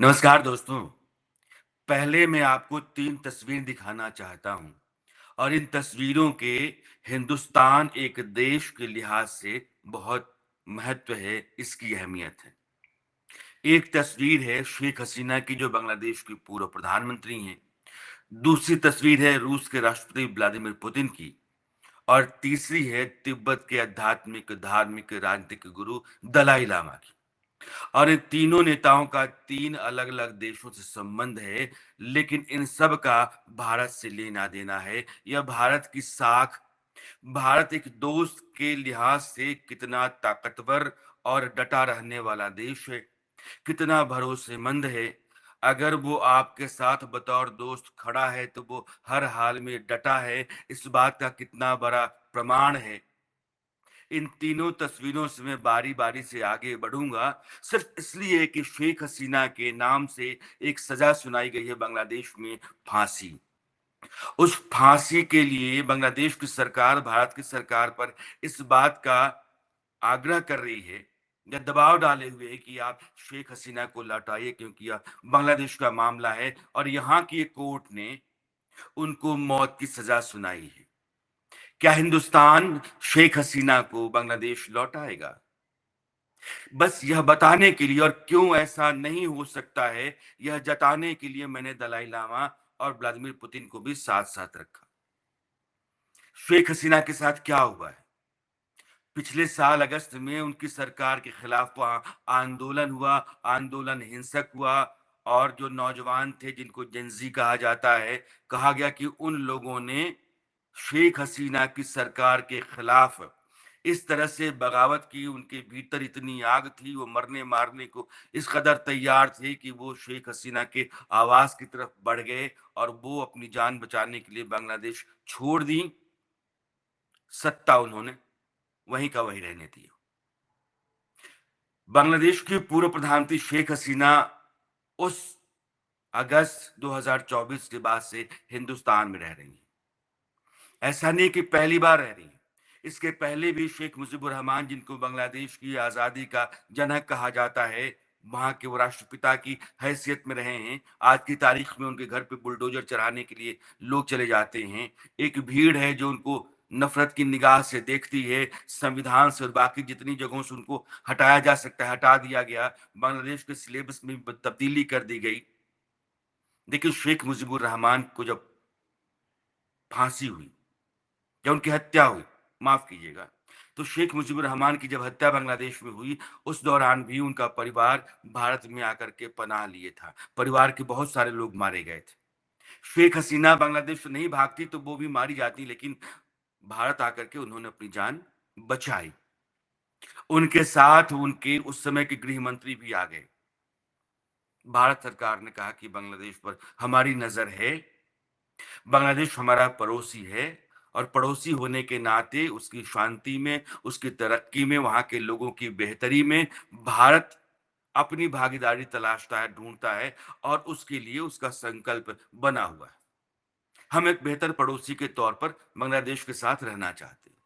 नमस्कार दोस्तों। पहले मैं आपको 3 तस्वीर दिखाना चाहता हूँ और इन तस्वीरों के हिंदुस्तान एक देश के लिहाज से बहुत महत्व है, इसकी अहमियत है। एक तस्वीर है शेख हसीना की जो बांग्लादेश की पूर्व प्रधानमंत्री हैं। दूसरी तस्वीर है रूस के राष्ट्रपति व्लादिमीर पुतिन की और तीसरी है तिब्बत के आध्यात्मिक, धार्मिक, राजनीतिक गुरु दलाई लामा की। और इन तीनों नेताओं का 3 अलग-अलग देशों से संबंध है, लेकिन इन सब का भारत से लेना-देना है। यह भारत की साख, भारत एक दोस्त के लिहाज से कितना ताकतवर और डटा रहने वाला देश है, कितना भरोसेमंद है। अगर वो आपके साथ बतौर दोस्त खड़ा है, तो वो हर हाल में डटा है, इस बात का कितना बड़ा प्रमाण है। इन तीनों तस्वीरों से मैं बारी-बारी से आगे बढ़ूँगा, सिर्फ़ इसलिए कि शेख हसीना के नाम से एक सज़ा सुनाई गई है बांग्लादेश में, फांसी। उस फांसी के लिए बांग्लादेश की सरकार भारत की सरकार पर इस बात का आग्रह कर रही है या दबाव डाले हुए है कि आप शेख हसीना को लौटाइए, क्योंकि यह बांग्लादेश का मामला है और यहाँ की एक कोर्ट ने उनको मौत की सज़ा सुनाई है। क्या हिंदुस्तान शेख हसीना को बांग्लादेश लौटाएगा? बस यह बताने के लिए और क्यों ऐसा नहीं हो सकता है, यह जताने के लिए मैंने दलाई लामा और व्लादिमीर पुतिन को भी साथ-साथ रखा। शेख हसीना के साथ क्या हुआ है? पिछले साल अगस्त में उनकी सरकार के खिलाफ वहाँ आंदोलन हुआ, आंदोलन हिंसक हुआ और जो नौजवान थे जिनको जेन ज़ी कहा जाता है, कहा गया कि उन लोगों ने शेख हसीना की सरकार के खिलाफ इस तरह से बगावत की, उनके भीतर इतनी आग थी, वो मरने-मारने को इस कदर तैयार थे कि वो शेख हसीना के आवास की तरफ बढ़ गए और वो अपनी जान बचाने के लिए बांग्लादेश छोड़ दी। सत्ता उन्होंने वहीं का वहीं रहने दी। बांग्लादेश की पूर्व प्रधानमंत्री शेख हसीना उस अगस्त 2024 के बाद से हिंदुस्तान में रह रही हैं। ऐसा नहीं कि पहली बार रह रही हैं। इसके पहले भी शेख मुजीबुर रहमान, जिनको बांग्लादेश की आज़ादी का जनक कहा जाता है, वहाँ के वो राष्ट्रपिता की हैसियत में रहे हैं। आज की तारीख में उनके घर पे बुलडोज़र चढ़ाने के लिए लोग चले जाते हैं। एक भीड़ है जो उनको नफ़रत की निगाह से देखती है। संविधान से और बाकी जितनी जगहों से उनको हटाया जा सकता है, हटा दिया गया। बांग्लादेश के सिलेबस में भी तब्दीली कर दी गई। लेकिन शेख मुजीबुर रहमान को जब फांसी हुई या उनकी हत्या हुई, माफ कीजिएगा, तो शेख मुजीबुर रहमान की जब हत्या बांग्लादेश में हुई, उस दौरान भी उनका परिवार भारत में आकर के पनाह लिए था। परिवार के बहुत सारे लोग मारे गए थे। शेख हसीना बांग्लादेश से नहीं भागती तो वो भी मारी जाती, लेकिन भारत आकर के उन्होंने अपनी जान बचाई। उनके साथ उनके उस समय के गृह मंत्री भी आ गए। भारत सरकार ने कहा कि बांग्लादेश पर हमारी नज़र है, बांग्लादेश हमारा पड़ोसी है और पड़ोसी होने के नाते उसकी शांति में, उसकी तरक्की में, वहाँ के लोगों की बेहतरी में भारत अपनी भागीदारी तलाशता है, ढूँढता है और उसके लिए उसका संकल्प बना हुआ है। हम एक बेहतर पड़ोसी के तौर पर बांग्लादेश के साथ रहना चाहते हैं।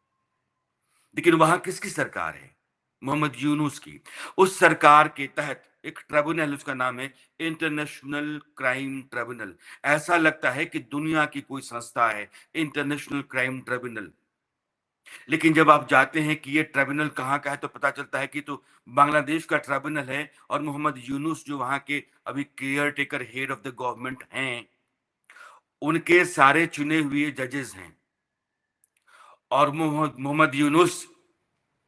लेकिन वहाँ किसकी सरकार है? मोहम्मद यूनुस की। उस सरकार के तहत एक ट्रिब्यूनल, उसका नाम है इंटरनेशनल क्राइम ट्रिब्यूनल। ऐसा लगता है कि दुनिया की कोई संस्था है, इंटरनेशनल क्राइम ट्रिब्यूनल। लेकिन जब आप जाते हैं कि ये ट्रिब्यूनल कहाँ का है, तो पता चलता है कि तो बांग्लादेश का ट्रिब्यूनल है और मोहम्मद यूनुस जो वहाँ के अभी care taker head of the government हैं, उनके सारे चुने हुए जजेस हैं। और मोहम्मद यूनुस,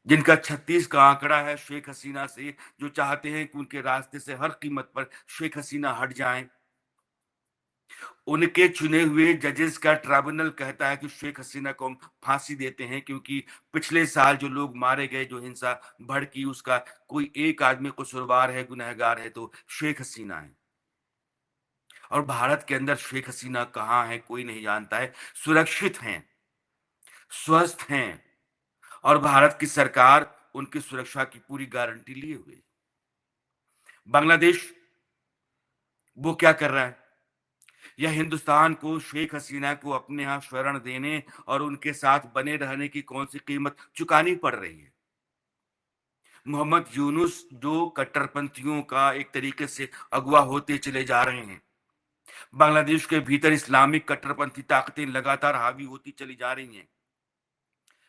जिनका 36 का आंकड़ा है शेख हसीना से, जो चाहते हैं कि उनके रास्ते से हर कीमत पर शेख हसीना हट जाएं, उनके चुने हुए जजेस का ट्राइब्यूनल कहता है कि शेख हसीना को हम फांसी देते हैं, क्योंकि पिछले साल जो लोग मारे गए, जो हिंसा भड़की, उसका कोई एक आदमी कसूरवार है, गुनहगार है, तो शेख हसीना है। और भारत के अंदर शेख हसीना कहाँ है कोई नहीं जानता है। सुरक्षित हैं, स्वस्थ हैं और भारत की सरकार उनकी सुरक्षा की पूरी गारंटी लिए हुए। बांग्लादेश वो क्या कर रहा है? यह हिंदुस्तान को शेख हसीना को अपने यहाँ शरण देने और उनके साथ बने रहने की कौन सी कीमत चुकानी पड़ रही है? मोहम्मद यूनुस जो कट्टरपंथियों का एक तरीके से अगवा होते चले जा रहे हैं। बांग्लादेश के भीतर इस्लामिक कट्टरपंथी ताकतें लगातार हावी होती चली जा रही हैं।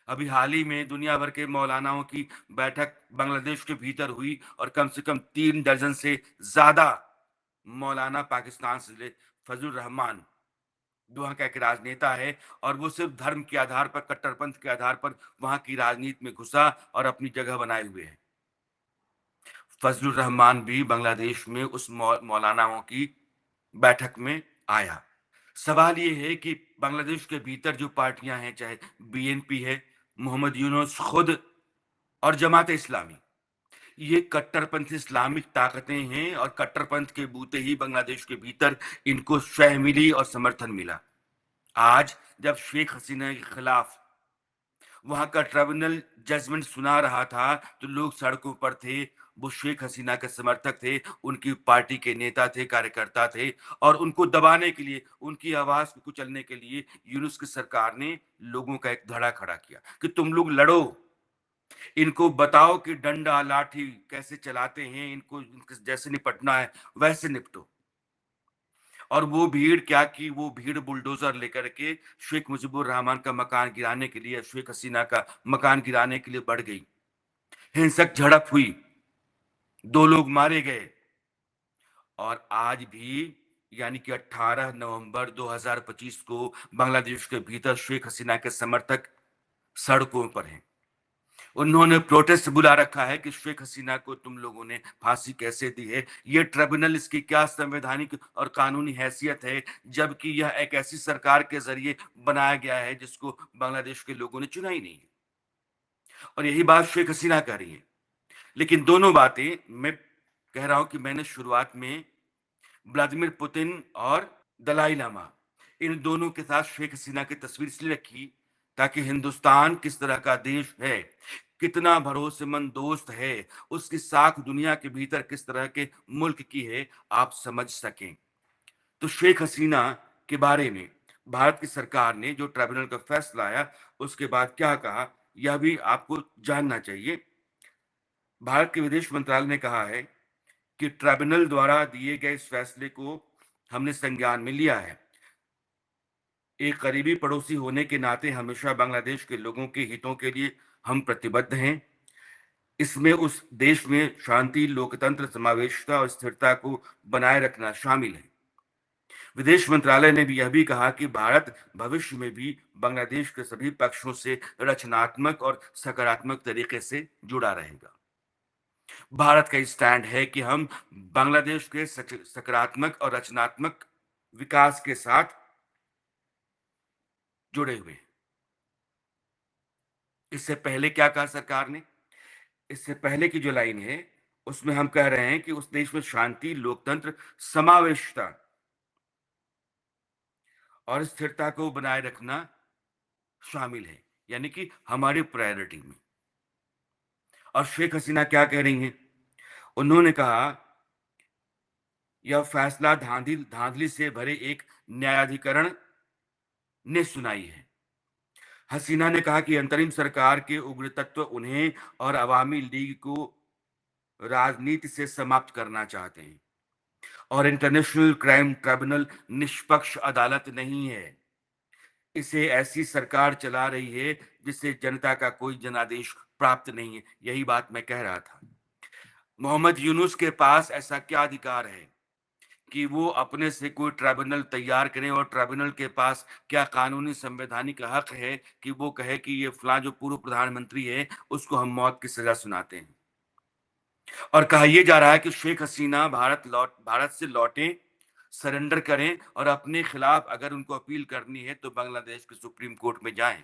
अभी हाल ही में दुनिया भर के मौलानाओं की बैठक बांग्लादेश के भीतर हुई और कम से कम 3 दर्जन से ज्यादा मौलाना पाकिस्तान से फजलुर रहमान वहां का एक राजनेता है और वो सिर्फ धर्म के आधार पर, कट्टरपंथ के आधार पर वहां की राजनीति में घुसा और अपनी जगह बनाए हुए है। फजलुर रहमान भी बांग्लादेश में उस मौलानाओं की बैठक में आया। सवाल ये है कि बांग्लादेश के भीतर जो पार्टियां हैं, चाहे बीएनपी है, मोहम्मद यूनुस खुद और जमात इस्लामी, ये कट्टरपंथी इस्लामिक ताकतें हैं और कट्टरपंथ के बूते ही बांग्लादेश के भीतर इनको शह मिली और समर्थन मिला। आज जब शेख हसीना के खिलाफ वहां का ट्रिब्यूनल जजमेंट सुना रहा था तो लोग सड़कों पर थे। वो शेख हसीना के समर्थक थे, उनकी पार्टी के नेता थे, कार्यकर्ता थे और उनको दबाने के लिए, उनकी आवाज को कुचलने के लिए यूनुस की सरकार ने लोगों का एक धड़ा खड़ा किया कि तुम लोग लड़ो, इनको बताओ कि डंडा लाठी कैसे चलाते हैं, इनको जैसे निपटना है वैसे निपटो। और वो भीड़ क्या की, वो भीड़ बुलडोजर लेकर के शेख मुजीबुर रहमान का मकान गिराने के लिए, शेख हसीना का मकान गिराने के लिए बढ़ गई। हिंसक झड़प हुई, 2 लोग मारे गए और आज भी यानी कि 18 नवंबर 2025 को बांग्लादेश के भीतर शेख हसीना के समर्थक सड़कों पर हैं। उन्होंने प्रोटेस्ट बुला रखा है कि शेख हसीना को तुम लोगों ने फांसी कैसे दी है, ये ट्रिब्यूनल, इसकी क्या संवैधानिक और कानूनी हैसियत है, जबकि यह एक ऐसी सरकार के जरिए बनाया गया है जिसको बांग्लादेश के लोगों ने चुना ही नहीं है। और यही बात शेख हसीना कह रही है। लेकिन दोनों बातें मैं कह रहा हूं कि मैंने शुरुआत में व्लादिमीर पुतिन और दलाई लामा, इन दोनों के साथ शेख हसीना की तस्वीर इसलिए रखी ताकि हिंदुस्तान किस तरह का देश है, कितना भरोसेमंद दोस्त है, उसकी साख दुनिया के भीतर किस तरह के मुल्क की है, आप समझ सकें। तो शेख हसीना के बारे में भारत की सरकार ने जो ट्रिब्यूनल का फैसला आया उसके बाद क्या कहा, यह भी आपको जानना चाहिए। भारत के विदेश मंत्रालय ने कहा है कि ट्रिब्यूनल द्वारा दिए गए इस फैसले को हमने संज्ञान में लिया है। एक करीबी पड़ोसी होने के नाते हमेशा बांग्लादेश के लोगों के हितों के लिए हम प्रतिबद्ध हैं। इसमें उस देश में शांति, लोकतंत्र, समावेशिता और स्थिरता को बनाए रखना शामिल है। विदेश मंत्रालय ने भी यह भी कहा कि भारत भविष्य में भी बांग्लादेश के सभी पक्षों से रचनात्मक और सकारात्मक तरीके से जुड़ा रहेगा। भारत का स्टैंड है कि हम बांग्लादेश के सकारात्मक और रचनात्मक विकास के साथ जुड़े हुए हैं। इससे पहले क्या कहा सरकार ने? इससे पहले की जो लाइन है उसमें हम कह रहे हैं कि उस देश में शांति, लोकतंत्र, समावेशिता और स्थिरता को बनाए रखना शामिल है, यानी कि हमारी प्रायोरिटी में। और शेख हसीना क्या कह रही हैं? उन्होंने कहा यह फैसला धांधली से भरे एक न्यायाधिकरण ने सुनाई है। हसीना ने कहा कि अंतरिम सरकार के उग्र तत्व उन्हें और अवामी लीग को राजनीति से समाप्त करना चाहते हैं और इंटरनेशनल क्राइम ट्रिब्यूनल निष्पक्ष अदालत नहीं है। इसे ऐसी सरकार चला रही है जिससे जनता का कोई जनादेश प्राप्त नहीं है। यही बात मैं कह रहा था। मोहम्मद यूनुस के पास ऐसा क्या अधिकार है कि वो अपने से कोई ट्रिब्यूनल तैयार करें और ट्रिब्यूनल के पास क्या कानूनी संवैधानिक हक है कि वो कहे कि ये फलां जो पूर्व प्रधानमंत्री है उसको हम मौत की सजा सुनाते हैं। और कहा यह जा रहा है कि शेख हसीना भारत से लौटें, सरेंडर करें और अपने खिलाफ अगर उनको अपील करनी है तो बांग्लादेश के सुप्रीम कोर्ट में जाएं।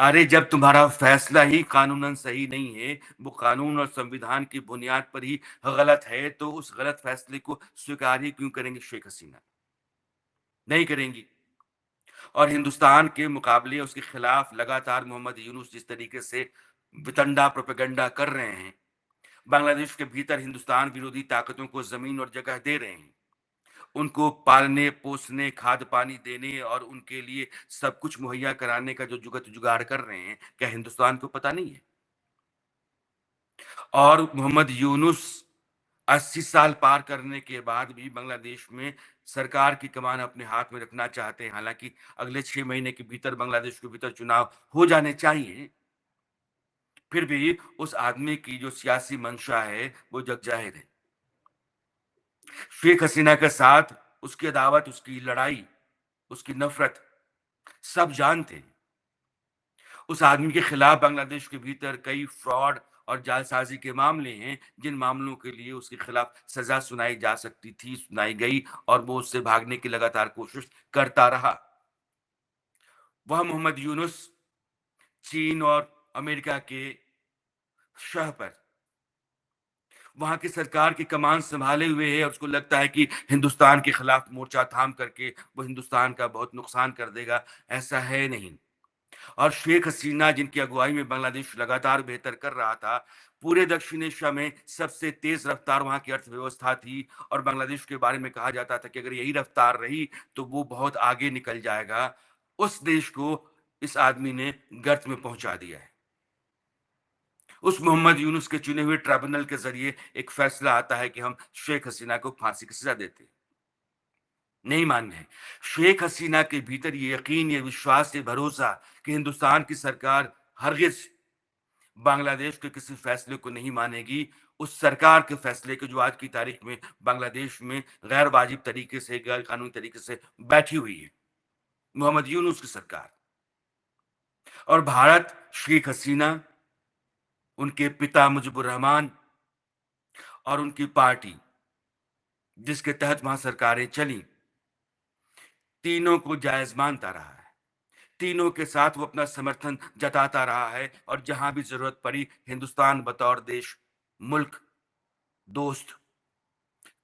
अरे जब तुम्हारा फैसला ही कानूनन सही नहीं है, वो कानून और संविधान की बुनियाद पर ही गलत है, तो उस गलत फैसले को स्वीकार ही क्यों करेंगे शेख हसीना? नहीं करेंगी। और हिंदुस्तान के मुकाबले उसके खिलाफ लगातार मोहम्मद यूनुस जिस तरीके से वितंडा प्रोपेगेंडा कर रहे हैं, बांग्लादेश के भीतर हिंदुस्तान विरोधी ताकतों को जमीन और जगह दे रहे हैं, उनको पालने पोसने, खाद पानी देने और उनके लिए सब कुछ मुहैया कराने का जो जुगत जुगाड़ कर रहे हैं, क्या हिंदुस्तान को पता नहीं है? और मोहम्मद यूनुस 80 साल पार करने के बाद भी बांग्लादेश में सरकार की कमान अपने हाथ में रखना चाहते हैं। हालांकि अगले 6 महीने के भीतर बांग्लादेश के भीतर चुनाव हो जाने चाहिए, फिर भी उस आदमी की जो सियासी मंशा है वो जग जाहिर है। शेख हसीना के साथ उसकी अदावत, उसकी लड़ाई, उसकी नफरत सब जानते हैं। उस आदमी के खिलाफ बांग्लादेश के भीतर कई फ्रॉड और जालसाजी के मामले हैं, जिन मामलों के लिए उसके खिलाफ सजा सुनाई जा सकती थी, सुनाई गई, और वो उससे भागने की लगातार कोशिश करता रहा। वह मोहम्मद यूनुस चीन और अमेरिका के शह पर वहां की सरकार की कमान संभाले हुए है, और उसको लगता है कि हिंदुस्तान के खिलाफ मोर्चा थाम करके वो हिंदुस्तान का बहुत नुकसान कर देगा। ऐसा है नहीं। और शेख हसीना, जिनकी अगुवाई में बांग्लादेश लगातार बेहतर कर रहा था, पूरे दक्षिण एशिया में सबसे तेज रफ्तार वहां की अर्थव्यवस्था थी, और बांग्लादेश के बारे में कहा जाता था कि अगर यही रफ्तार रही तो वो बहुत आगे निकल जाएगा। उस देश को इस आदमी ने गर्त में पहुंचा दिया है। उस मोहम्मद यूनुस के चुने हुए ट्राइब्यूनल के जरिए एक फैसला आता है कि हम शेख हसीना को फांसी की सजा देते हैं। नहीं मान्य है। शेख हसीना के भीतर ये यकीन, ये विश्वास, ये भरोसा कि हिंदुस्तान की सरकार हरगिज बांग्लादेश के किसी फैसले को नहीं मानेगी, उस सरकार के फैसले के जो आज की तारीख में बांग्लादेश में गैर वाजिब तरीके से, गैर कानूनी तरीके से बैठी हुई है, मोहम्मद यूनुस की सरकार। और भारत, शेख हसीना, उनके पिता मुजीबुर रहमान और उनकी पार्टी, जिसके तहत वहां सरकारें चली, तीनों को जायज मानता रहा है। तीनों के साथ वो अपना समर्थन जताता रहा है, और जहां भी जरूरत पड़ी हिंदुस्तान बतौर देश, मुल्क, दोस्त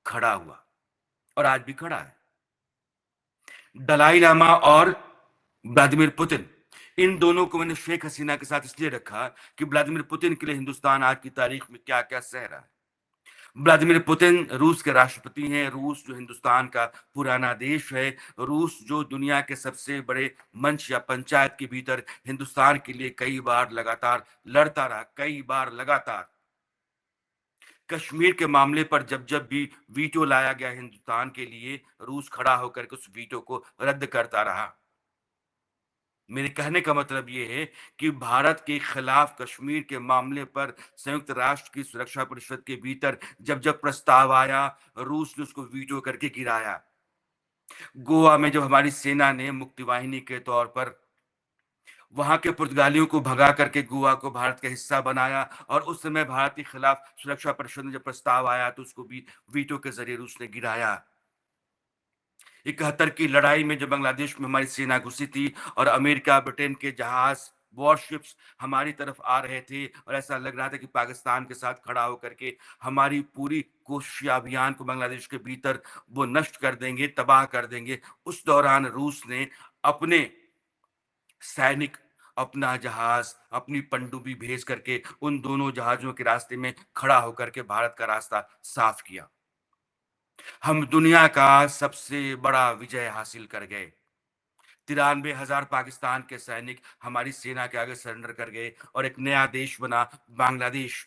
खड़ा हुआ, और आज भी खड़ा है। दलाई लामा और व्लादिमीर पुतिन, इन दोनों को मैंने शेख हसीना के साथ इसलिए रखा कि व्लादिमीर पुतिन के लिए हिंदुस्तान आज की तारीख में क्या क्या सह रहा है। व्लादिमीर पुतिन रूस के राष्ट्रपति हैं। रूस जो हिंदुस्तान का पुराना देश है, रूस जो दुनिया के सबसे बड़े मंच या पंचायत के भीतर हिंदुस्तान के लिए कई बार लगातार लड़ता रहा, कई बार लगातार। कश्मीर के मामले पर जब जब भी वीटो लाया गया हिंदुस्तान के लिए, रूस खड़ा होकर के उस वीटो को रद्द करता रहा। मेरे कहने का मतलब ये है कि भारत के खिलाफ कश्मीर के मामले पर संयुक्त राष्ट्र की सुरक्षा परिषद के भीतर जब जब प्रस्ताव आया, रूस ने उसको वीटो करके गिराया। गोवा में जब हमारी सेना ने मुक्ति वाहिनी के तौर पर वहां के पुर्तगालियों को भगा करके गोवा को भारत का हिस्सा बनाया, और उस समय भारत के खिलाफ सुरक्षा परिषद में जब प्रस्ताव आया तो उसको भी वीटो के जरिए रूस ने गिराया। 71 की लड़ाई में जब बांग्लादेश में हमारी सेना घुसी थी और अमेरिका, ब्रिटेन के जहाज, वॉरशिप्स हमारी तरफ आ रहे थे, और ऐसा लग रहा था कि पाकिस्तान के साथ खड़ा होकर के हमारी पूरी कोशिश या अभियान को बांग्लादेश के भीतर वो नष्ट कर देंगे, तबाह कर देंगे। उस दौरान रूस ने अपने सैनिक, अपना जहाज, अपनी पनडुब्बी भेज करके उन दोनों जहाजों के रास्ते में खड़ा होकर के भारत का रास्ता साफ किया। हम दुनिया का सबसे बड़ा विजय हासिल कर गए। 93,000 पाकिस्तान के सैनिक हमारी सेना के आगे सरेंडर कर गए, और एक नया देश बना बांग्लादेश।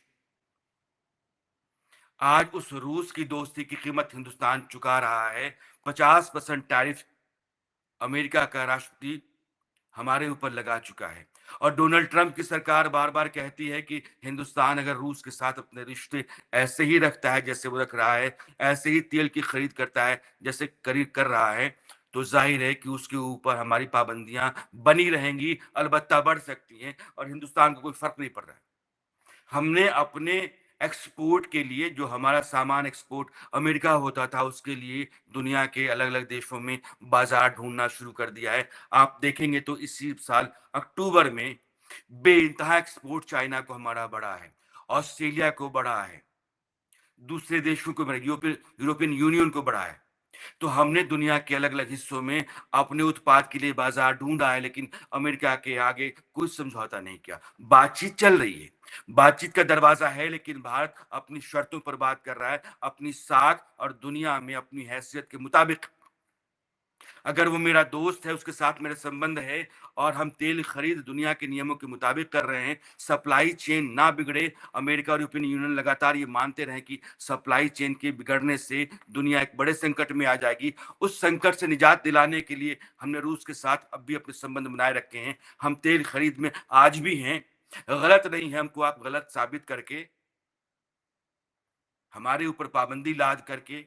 आज उस रूस की दोस्ती की कीमत हिंदुस्तान चुका रहा है। 50% टैरिफ अमेरिका का राष्ट्रपति हमारे ऊपर लगा चुका है, और डोनाल्ड ट्रंप की सरकार बार बार कहती है कि हिंदुस्तान अगर रूस के साथ अपने रिश्ते ऐसे ही रखता है जैसे वो रख रहा है, ऐसे ही तेल की खरीद करता है जैसे खरीद कर रहा है, तो जाहिर है कि उसके ऊपर हमारी पाबंदियां बनी रहेंगी, अलबत्ता बढ़ सकती हैं, और हिंदुस्तान को कोई फर्क नहीं पड़ रहा है। हमने अपने एक्सपोर्ट के लिए, जो हमारा सामान एक्सपोर्ट अमेरिका होता था, उसके लिए दुनिया के अलग अलग देशों में बाजार ढूंढना शुरू कर दिया है। आप देखेंगे तो इसी साल अक्टूबर में बेइंतहा एक्सपोर्ट चाइना को हमारा बढ़ा है, ऑस्ट्रेलिया को बढ़ा है, दूसरे देशों को बढ़ा, यूरोपियन यूनियन को बढ़ा है। तो हमने दुनिया के अलग अलग हिस्सों में अपने उत्पाद के लिए बाजार ढूंढा है, लेकिन अमेरिका के आगे कोई समझौता नहीं किया। बातचीत चल रही है, बातचीत का दरवाजा है, लेकिन भारत अपनी शर्तों पर बात कर रहा है, अपनी साख और दुनिया में अपनी हैसियत के मुताबिक। अगर वो मेरा दोस्त है, उसके साथ मेरा संबंध है और हम तेल खरीद दुनिया के नियमों के मुताबिक कर रहे हैं, सप्लाई चेन ना बिगड़े। अमेरिका और यूरोपियन यूनियन लगातार ये मानते रहे कि सप्लाई चेन के बिगड़ने से दुनिया एक बड़े संकट में आ जाएगी। उस संकट से निजात दिलाने के लिए हमने रूस के साथ अब भी अपने संबंध बनाए रखे हैं। हम तेल खरीद में आज भी हैं। गलत नहीं है, हमको आप गलत साबित करके, हमारे ऊपर पाबंदी लाद करके,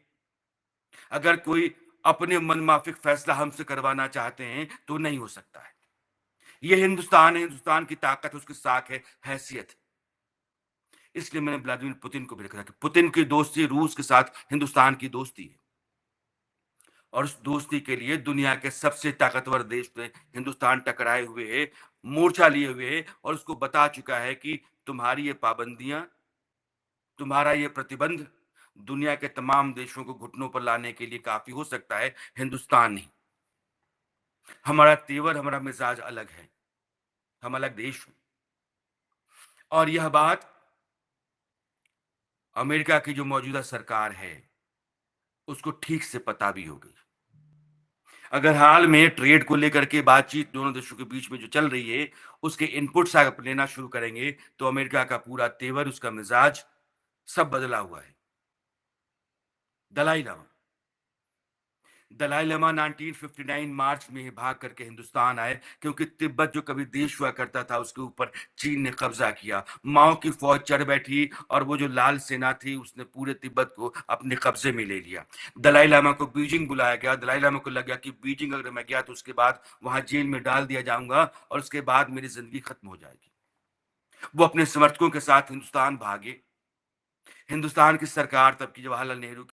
अगर कोई अपने मन माफिक फैसला हमसे करवाना चाहते हैं तो नहीं हो सकता है। ये हिंदुस्तान है, हिंदुस्तान की ताकत, उसकी साख है, हैसियत। इसलिए मैंने व्लादिमीर पुतिन को भी लिखा कि पुतिन की दोस्ती रूस के साथ हिंदुस्तान की दोस्ती है, और उस दोस्ती के लिए दुनिया के सबसे ताकतवर देश में हिंदुस्तान टकराए हुए है, मोर्चा लिए हुए है, और उसको बता चुका है कि तुम्हारी ये पाबंदियां, तुम्हारा ये प्रतिबंध दुनिया के तमाम देशों को घुटनों पर लाने के लिए काफी हो सकता है, हिंदुस्तान नहीं। हमारा तेवर, हमारा मिजाज अलग है, हम अलग देश हैं। और यह बात अमेरिका की जो मौजूदा सरकार है उसको ठीक से पता भी होगी। अगर हाल में ट्रेड को लेकर के बातचीत दोनों देशों के बीच में जो चल रही है, उसके इनपुट्स आप लेना शुरू करेंगे तो अमेरिका का पूरा तेवर, उसका मिजाज सब बदला हुआ है। दलाई लामा, दलाई लामा 1959 मार्च में भाग करके हिंदुस्तान आए, क्योंकि तिब्बत जो कभी देश हुआ करता था उसके ऊपर चीन ने कब्जा किया। माओ की फौज चढ़ बैठी और वो जो लाल सेना थी उसने पूरे तिब्बत को अपने कब्जे में ले लिया। दलाई लामा को बीजिंग बुलाया गया। दलाई लामा को लगा कि बीजिंग अगर मैं गया तो उसके बाद वहां जेल में डाल दिया जाऊंगा और उसके बाद मेरी जिंदगी खत्म हो जाएगी। वो अपने समर्थकों के साथ हिंदुस्तान भागे। हिंदुस्तान की सरकार तब की जवाहरलाल नेहरू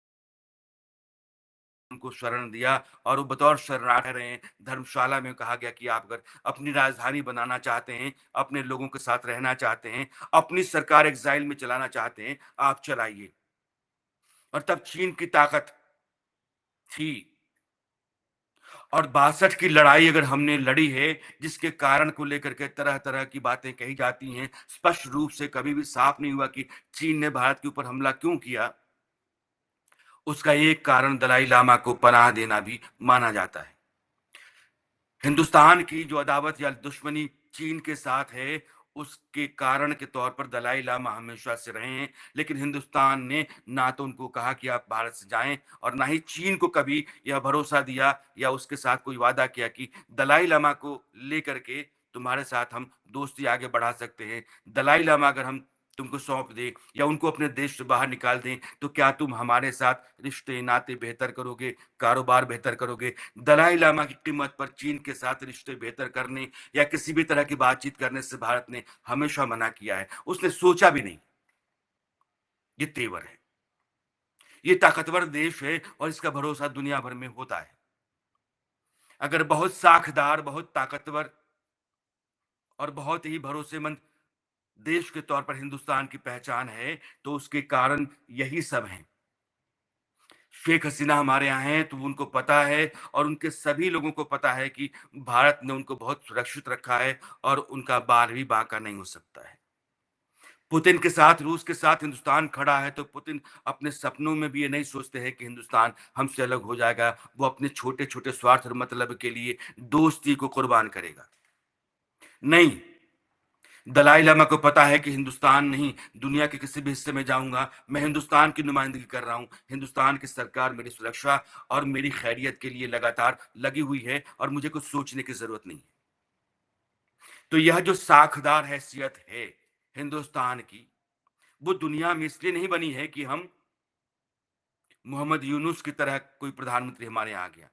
उनको शरण दिया, और वो बतौर शरणार्थ रहे हैं। धर्मशाला में कहा गया कि आप अगर अपनी राजधानी बनाना चाहते हैं, अपने लोगों के साथ रहना चाहते हैं, अपनी सरकार एग्जाइल में चलाना चाहते हैं, आप चलाइए। और तब चीन की ताकत थी, और 62 की लड़ाई अगर हमने लड़ी है, जिसके कारण को लेकर के तरह तरह की बातें कही जाती हैं, स्पष्ट रूप से कभी भी साफ नहीं हुआ कि चीन ने भारत के ऊपर हमला क्यों किया। उसका एक कारण दलाई लामा को पनाह देना भी माना जाता है। हिंदुस्तान की जो अदावत या दुश्मनी चीन के साथ है, उसके कारण के तौर पर दलाई लामा हमेशा से रहे हैं। लेकिन हिंदुस्तान ने ना तो उनको कहा कि आप भारत से जाएं, और ना ही चीन को कभी यह भरोसा दिया या उसके साथ कोई वादा किया कि दलाई लामा को लेकर के तुम्हारे साथ हम दोस्ती आगे बढ़ा सकते हैं। दलाई लामा अगर हम तुमको सौंप दें या उनको अपने देश से बाहर निकाल दें तो क्या तुम हमारे साथ रिश्ते नाते बेहतर करोगे, कारोबार बेहतर करोगे? दलाई लामा की कीमत पर चीन के साथ रिश्ते बेहतर करने या किसी भी तरह की बातचीत करने से भारत ने हमेशा मना किया है। उसने सोचा भी नहीं। ये तेवर है, ये ताकतवर देश है, और इसका भरोसा दुनिया भर में होता है। अगर बहुत साखदार, बहुत ताकतवर और बहुत ही भरोसेमंद देश के तौर पर हिंदुस्तान की पहचान है, तो उसके कारण यही सब है। शेख हसीना हमारे यहाँ हैं तो उनको पता है, और उनके सभी लोगों को पता है कि भारत ने उनको बहुत सुरक्षित रखा है, और उनका बाल भी बांका नहीं हो सकता है। पुतिन के साथ, रूस के साथ हिंदुस्तान खड़ा है तो पुतिन अपने सपनों में भी ये नहीं सोचते हैं कि हिंदुस्तान हमसे अलग हो जाएगा। वो अपने छोटे छोटे स्वार्थ और मतलब के लिए दोस्ती को कुर्बान करेगा नहीं। दलाई लामा को पता है कि हिंदुस्तान नहीं, दुनिया के किसी भी हिस्से में जाऊंगा, मैं हिंदुस्तान की नुमाइंदगी कर रहा हूं। हिंदुस्तान की सरकार मेरी सुरक्षा और मेरी खैरियत के लिए लगातार लगी हुई है, और मुझे कुछ सोचने की जरूरत नहीं है। तो यह जो साखदार हैसियत है हिंदुस्तान की, वो दुनिया में इसलिए नहीं बनी है कि हम मोहम्मद यूनुस की तरह कोई प्रधानमंत्री हमारे यहाँ आ गया,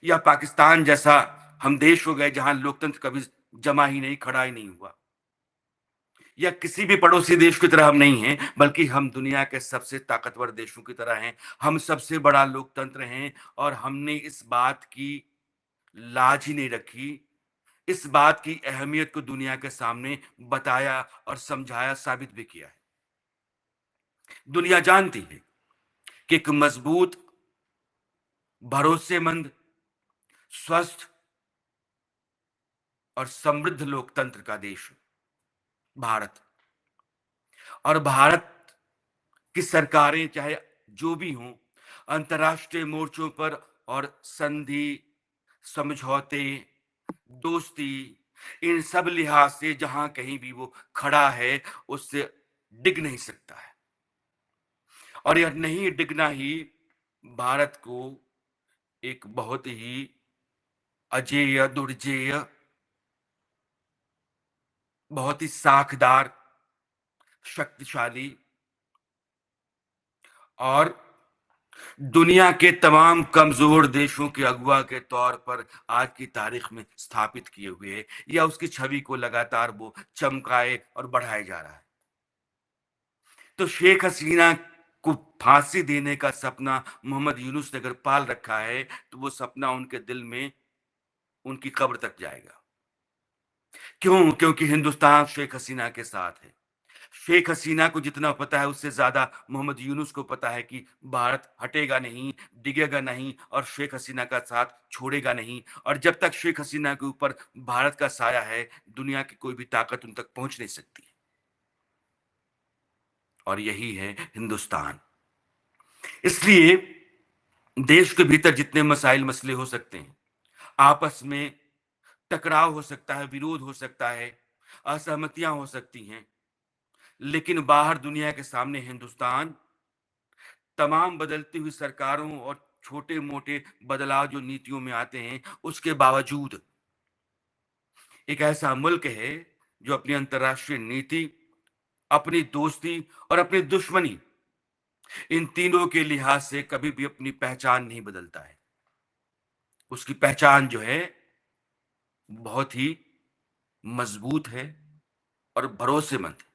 या पाकिस्तान जैसा हम देश हो गए जहां लोकतंत्र कभी जमा ही नहीं, खड़ा ही नहीं हुआ, या किसी भी पड़ोसी देश की तरह हम नहीं हैं, बल्कि हम दुनिया के सबसे ताकतवर देशों की तरह हैं। हम सबसे बड़ा लोकतंत्र हैं, और हमने इस बात की लाज ही नहीं रखी, इस बात की अहमियत को दुनिया के सामने बताया और समझाया, साबित भी किया है। दुनिया जानती है कि एक मजबूत, भरोसेमंद, स्वस्थ और समृद्ध लोकतंत्र का देश भारत, और भारत की सरकारें चाहे जो भी हों, अंतर्राष्ट्रीय मोर्चों पर और संधि, समझौते, दोस्ती, इन सब लिहाज से जहां कहीं भी वो खड़ा है, उससे डिग नहीं सकता है। और यह नहीं डिगना ही भारत को एक बहुत ही अजेय, दुर्जेय, बहुत ही साखदार, शक्तिशाली और दुनिया के तमाम कमजोर देशों के अगुवा के तौर पर आज की तारीख में स्थापित किए हुए है, या उसकी छवि को लगातार वो चमकाए और बढ़ाए जा रहा है। तो शेख हसीना को फांसी देने का सपना मोहम्मद यूनुस ने अगर पाल रखा है, तो वो सपना उनके दिल में उनकी कब्र तक जाएगा। क्यों? क्योंकि हिंदुस्तान शेख हसीना के साथ है। शेख हसीना को जितना पता है, उससे ज्यादा मोहम्मद यूनुस को पता है कि भारत हटेगा नहीं, डिगेगा नहीं और शेख हसीना का साथ छोड़ेगा नहीं। और जब तक शेख हसीना के ऊपर भारत का साया है, दुनिया की कोई भी ताकत उन तक पहुंच नहीं सकती। और यही है हिंदुस्तान। इसलिए देश के भीतर जितने मसाइल मसले हो सकते हैं, आपस में टकराव हो सकता है, विरोध हो सकता है, असहमतियां हो सकती हैं, लेकिन बाहर दुनिया के सामने हिंदुस्तान तमाम बदलती हुई सरकारों और छोटे-मोटे बदलाव जो नीतियों में आते हैं, उसके बावजूद एक ऐसा मुल्क है जो अपनी अंतर्राष्ट्रीय नीति, अपनी दोस्ती और अपनी दुश्मनी, इन तीनों के लिहाज से कभी भी अपनी पहचान नहीं बदलता है। उसकी पहचान जो है, बहुत ही मजबूत है और भरोसेमंद है।